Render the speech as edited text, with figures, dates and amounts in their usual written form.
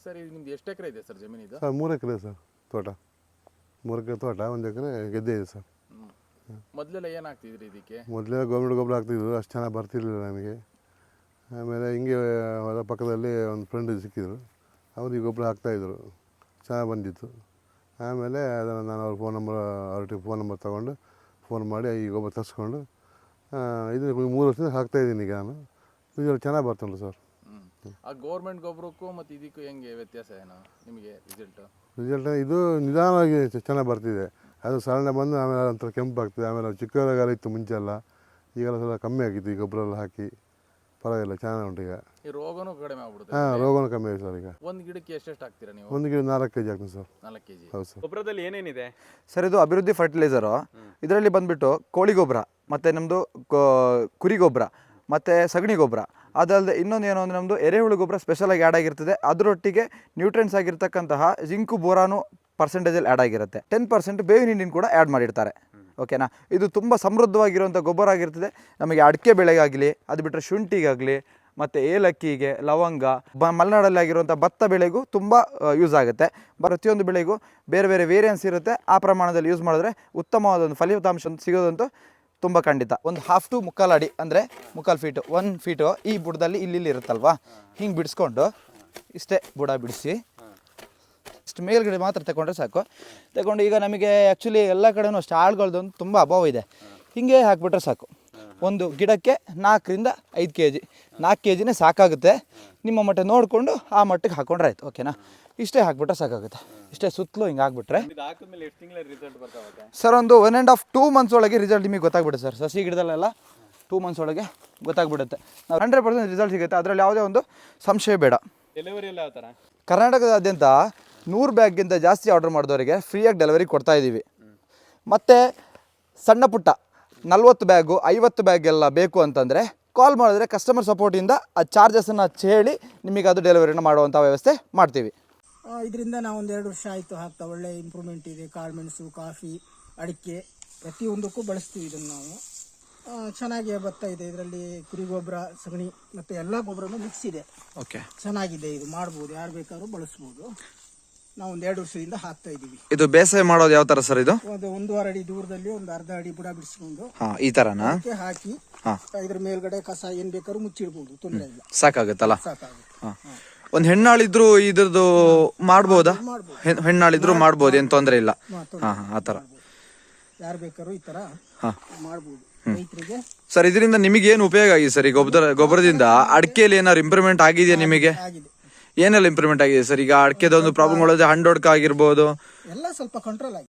Sir ಇದು ನಿಮ್ದು ಎಷ್ಟು ಎಕರೆ ಇದೆ ಸರ್ ಜಮೀನು ಇದು? ಸರ್ 3 ಎಕರೆ ಸರ್ ತೋಟ. 3 ಎಕರೆ ತೋಟ, 1 ಎಕರೆ ಗೆದ್ದೆ ಇದೆ ಸರ್. ಮೊದಲೆಲ್ಲ ಏನು ಹಾಕ್ತಿದ್ರಿ ಇದಕ್ಕೆ? ಮೊದಲೇ ಗೌರ್ಮೆಂಟ್ ಗೊಬ್ಬರ ಹಾಕ್ತಿದ್ರು, ಅಷ್ಟು ಚೆನ್ನಾಗಿ ಬರ್ತಿರ್ಲಿಲ್ಲ ನಮಗೆ. ಆಮೇಲೆ ಹಿಂಗೆ ಹೊರ ಪಕ್ಕದಲ್ಲಿ ಒಂದು ಫ್ರೆಂಡ್ ಸಿಕ್ಕಿದ್ರು, ಅವ್ರಿಗೆ ಗೊಬ್ಬರ ಹಾಕ್ತಾಯಿದ್ರು, ಚೆನ್ನಾಗಿ ಬಂದಿತ್ತು. ಆಮೇಲೆ ಅದನ್ನು ನಾನು ಅವ್ರ ಫೋನ್ ನಂಬರ್ ತೊಗೊಂಡು ಫೋನ್ ಮಾಡಿ ಈ ಗೊಬ್ಬರ ತರಿಸ್ಕೊಂಡು ಇದು 3 ವರ್ಷದಿಂದ ಹಾಕ್ತಾಯಿದ್ದೀನಿ ಈಗ ನಾನು. ಇದು ಚೆನ್ನಾಗಿ ಬರ್ತುಂಟು ಸರ್. ಆ ಗೌರ್ಮೆಂಟ್ ಗೊಬ್ಬರಕ್ಕೂ ಮತ್ತು ಇದಕ್ಕೂ ಹೆಂಗೆ ವ್ಯತ್ಯಾಸ ಏನು ನಿಮಗೆ ರಿಸಲ್ಟ್? ಇದು ನಿಧಾನವಾಗಿ ಚೆನ್ನಾಗಿ ಬರ್ತಿದೆ. ಅದು ಸಣ್ಣ ಬಂದು ಆಮೇಲೆ ಒಂಥರ ಕೆಂಪು ಆಗ್ತದೆ. ಆಮೇಲೆ ಚಿಕ್ಕದಾಗೆಲ್ಲ ಇತ್ತು ಮುಂಚೆಲ್ಲ, ಈಗೆಲ್ಲ ಸ್ವಲ್ಪ ಕಮ್ಮಿ ಆಗಿತ್ತು ಈ ಗೊಬ್ಬರ ಎಲ್ಲ ಹಾಕಿ. ಪರವಾಗಿಲ್ಲ, ಚೆನ್ನಾಗಿ ಉಂಟು ಈಗ. ಈ ರೋಗನೂ ಕಡಿಮೆ ಆಗ್ಬಿಡುತ್ತೆ? ಹಾಂ, ರೋಗನೂ ಕಮ್ಮಿ ಆಗಿದೆ ಸರ್ ಈಗ. ಒಂದು ಗಿಡಕ್ಕೆ ಎಷ್ಟೆಷ್ಟು ಹಾಕ್ತೀರಾ ನೀವು? ಒಂದು ಗಿಡ 4 kg ಹಾಕ್ತೀನಿ ಸರ್. 4 kg. ಹೌದು ಸರ್. ಗೊಬ್ಬರದಲ್ಲಿ ಏನೇನಿದೆ ಸರ್? ಇದು ಅಭಿವೃದ್ಧಿ ಫರ್ಟಿಲೈಸರು. ಇದರಲ್ಲಿ ಬಂದುಬಿಟ್ಟು ಕೋಳಿ ಗೊಬ್ಬರ ಮತ್ತು ನಮ್ಮದು ಕುರಿ ಗೊಬ್ಬರ ಮತ್ತು ಸಗಣಿ ಗೊಬ್ಬರ. ಅದಲ್ಲದೆ ಇನ್ನೊಂದು ಏನು ಅಂದರೆ ನಮ್ಮದು ಎರೆಹುಳು ಗೊಬ್ಬರ ಸ್ಪೆಷಲಾಗಿ ಆ್ಯಡ್ ಆಗಿರ್ತದೆ. ಅದರೊಟ್ಟಿಗೆ ನ್ಯೂಟ್ರಿಯೆಂಟ್ಸ್ ಆಗಿರ್ತಕ್ಕಂತಹ ಜಿಂಕು ಬೋರಾನು ಪರ್ಸೆಂಟೇಜಲ್ಲಿ ಆ್ಯಡ್ ಆಗಿರುತ್ತೆ. 10% ಬೇವಿನ ಹಿಂಡಿನ ಕೂಡ ಆ್ಯಡ್ ಮಾಡಿರ್ತಾರೆ. ಓಕೆನಾ? ಇದು ತುಂಬ ಸಮೃದ್ಧವಾಗಿರುವಂಥ ಗೊಬ್ಬರ ಆಗಿರ್ತದೆ. ನಮಗೆ ಅಡಿಕೆ ಬೆಳೆಗಾಗಲಿ, ಅದು ಬಿಟ್ಟರೆ ಶುಂಠಿಗಾಗಲಿ, ಮತ್ತು ಏಲಕ್ಕಿಗೆ, ಲವಂಗ, ಮಲೆನಾಡಲ್ಲಿ ಆಗಿರುವಂಥ ಭತ್ತ ಬೆಳೆಗೂ ತುಂಬ ಯೂಸ್ ಆಗುತ್ತೆ. ಪ್ರತಿಯೊಂದು ಬೆಳೆಗೂ ಬೇರೆ ಬೇರೆ ವೇರಿಯನ್ಸ್ ಇರುತ್ತೆ. ಆ ಪ್ರಮಾಣದಲ್ಲಿ ಯೂಸ್ ಮಾಡಿದ್ರೆ ಉತ್ತಮವಾದ ಒಂದು ಫಲಿತಾಂಶ ಸಿಗೋದಂತೂ ತುಂಬ ಖಂಡಿತ. ಒಂದು 1/2 to 3/4 ಅಡಿ ಅಂದರೆ 3/4 ಫೀಟು 1 ಫೀಟು ಈ ಬುಡದಲ್ಲಿ ಇಲ್ಲಿ ಇರುತ್ತಲ್ವಾ, ಹಿಂಗೆ ಬಿಡಿಸ್ಕೊಂಡು ಇಷ್ಟೇ ಬುಡ ಬಿಡಿಸಿ ಇಷ್ಟು ಮೇಲ್ಗಡೆ ಮಾತ್ರ ತಗೊಂಡ್ರೆ ಸಾಕು. ತಗೊಂಡು ಈಗ ನಮಗೆ ಆ್ಯಕ್ಚುಲಿ ಎಲ್ಲ ಕಡೆನೂ ಅಷ್ಟು ಆಳುಗಳದೊಂದು ತುಂಬ ಅಭಾವ ಇದೆ. ಹೀಗೆ ಹಾಕ್ಬಿಟ್ರೆ ಸಾಕು. ಒಂದು ಗಿಡಕ್ಕೆ 4 ರಿಂದ 5 kg, 4 kgನೇ ಸಾಕಾಗುತ್ತೆ. ನಿಮ್ಮ ಮಟ್ಟ ನೋಡಿಕೊಂಡು ಆ ಮಟ್ಟಕ್ಕೆ ಹಾಕೊಂಡ್ರೆ ಆಯ್ತು. ಓಕೆನಾ? ಇಷ್ಟೇ ಹಾಕ್ಬಿಟ್ರೆ ಸಾಕಾಗುತ್ತೆ. ಇಷ್ಟೇ ಸುತ್ತಲೂ ಹಿಂಗೆ ಹಾಕ್ಬಿಟ್ರೆ ಸರ್ ಒಂದು 1.5 to 2 months ಒಳಗೆ ರಿಸಲ್ಟ್ ನಿಮಗೆ ಗೊತ್ತಾಗ್ಬಿಡುತ್ತೆ ಸರ್. ಸಸಿ ಗಿಡದಲ್ಲೆಲ್ಲ 2 months ಒಳಗೆ ಗೊತ್ತಾಗ್ಬಿಡುತ್ತೆ. ನಾವು 100% ರಿಸಲ್ಟ್ ಸಿಗುತ್ತೆ. ಅದರಲ್ಲಿ ಯಾವುದೇ ಒಂದು ಸಂಶಯ ಬೇಡ. ಡೆಲಿವರಿ ಎಲ್ಲ ಯಾವ ಥರ? ಕರ್ನಾಟಕದಾದ್ಯಂತ 100 ಬ್ಯಾಗ್ಗಿಂತ ಜಾಸ್ತಿ ಆರ್ಡರ್ ಮಾಡಿದವರಿಗೆ ಫ್ರೀಯಾಗಿ ಡೆಲಿವರಿ ಕೊಡ್ತಾಯಿದ್ದೀವಿ. ಮತ್ತು ಸಣ್ಣ ಪುಟ್ಟ 40 ಬ್ಯಾಗು 50 ಬ್ಯಾಗ್ ಎಲ್ಲ ಬೇಕು ಅಂತಂದರೆ ಕಾಲ್ ಮಾಡಿದ್ರೆ ಕಸ್ಟಮರ್ ಸಪೋರ್ಟಿಂದ ಆ ಚಾರ್ಜಸನ್ನು ಹೇಳಿ ನಿಮಗೆ ಅದು ಡೆಲಿವರಿನ ಮಾಡುವಂಥ ವ್ಯವಸ್ಥೆ ಮಾಡ್ತೀವಿ. ಇದರಿಂದ ನಾವು 1-2 ವರ್ಷ ಆಯಿತು ಹಾಕ್ತಾ. ಒಳ್ಳೆ ಇಂಪ್ರೂವ್ಮೆಂಟ್ ಇದೆ. ಕಾಳುಮೆಣಸು, ಕಾಫಿ, ಅಡಿಕೆ ಪ್ರತಿಯೊಂದಕ್ಕೂ ಬಳಸ್ತೀವಿ ಇದನ್ನು ನಾವು. ಚೆನ್ನಾಗಿ ಬರ್ತಾ ಇದೆ. ಇದರಲ್ಲಿ ಕುರಿ ಗೊಬ್ಬರ, ಸಗಣಿ ಮತ್ತು ಎಲ್ಲ ಗೊಬ್ಬರನೂ ಮಿಕ್ಸ್ ಇದೆ. ಓಕೆ, ಚೆನ್ನಾಗಿದೆ. ಇದು ಮಾಡ್ಬೋದು, ಯಾರು ಬೇಕಾದ್ರೂ ಬಳಸ್ಬೋದು. ನಾವು 1-2 ವರ್ಷದಿಂದ ಹಾಕ್ತಾ ಇದ್ದೀವಿ. ಇದು ಬೇಸಾಯ ಮಾಡೋದು ಯಾವ ಥರ ಸರ್? ಇದು ಒಂದು 1.5 ಅಡಿ ದೂರದಲ್ಲಿ ಒಂದು ಅರ್ಧ ಅಡಿ ಬುಡ ಬಿಡಿಸ್ಕೊಂಡು ಈ ಥರನಾ ಹಾಕಿ ಇದ್ರ ಮೇಲ್ಗಡೆ ಕಸ ಏನು ಬೇಕಾದ್ರೂ ಮುಚ್ಚಿಡ್ಬೋದು, ತೊಂದರೆ ಇಲ್ಲ. ಸಾಕಾಗುತ್ತಲ್ಲ? ಸಾಕಾಗುತ್ತೆ. ಒಂದು ಹೆಣ್ಣಾಳಿದ್ರು ಇದ್ರದ್ದು ಮಾಡ್ಬೋದಾ? ಹೆಣ್ಣಾಳಿದ್ರು ಮಾಡ್ಬೋದು, ಏನು ತೊಂದರೆ ಇಲ್ಲ. ಆ ಥರ ಯಾರು ಬೇಕಾದ್ರೂ ಈ ಥರ ಮಾಡ್ಬೋದು ರೈತರಿಗೆ. ಸರ್, ಇದರಿಂದ ನಿಮಗೆ ಏನು ಉಪಯೋಗ ಆಗಿದೆ ಸರ್? ಈ ಗೊಬ್ಬರದಿಂದ ಅಡಿಕೆಯಲ್ಲಿ ಏನಾದ್ರು ಇಂಪ್ರೂವ್ಮೆಂಟ್ ಆಗಿದೆಯಾ ನಿಮಗೆ? ಆಗಿದೆ. ಏನೆಲ್ಲ ಇಂಪ್ರೂವ್ಮೆಂಟ್ ಆಗಿದೆ ಸರ್? ಈಗ ಅಡಿಕೆದ ಒಂದು ಪ್ರಾಬ್ಲಮ್ ಒಳಗೆ ಹಣ್ಣೊಡ್ಕ ಆಗಿರ್ಬೋದು, ಎಲ್ಲ ಸ್ವಲ್ಪ ಕಂಟ್ರೋಲ್ ಆಗಿದೆ.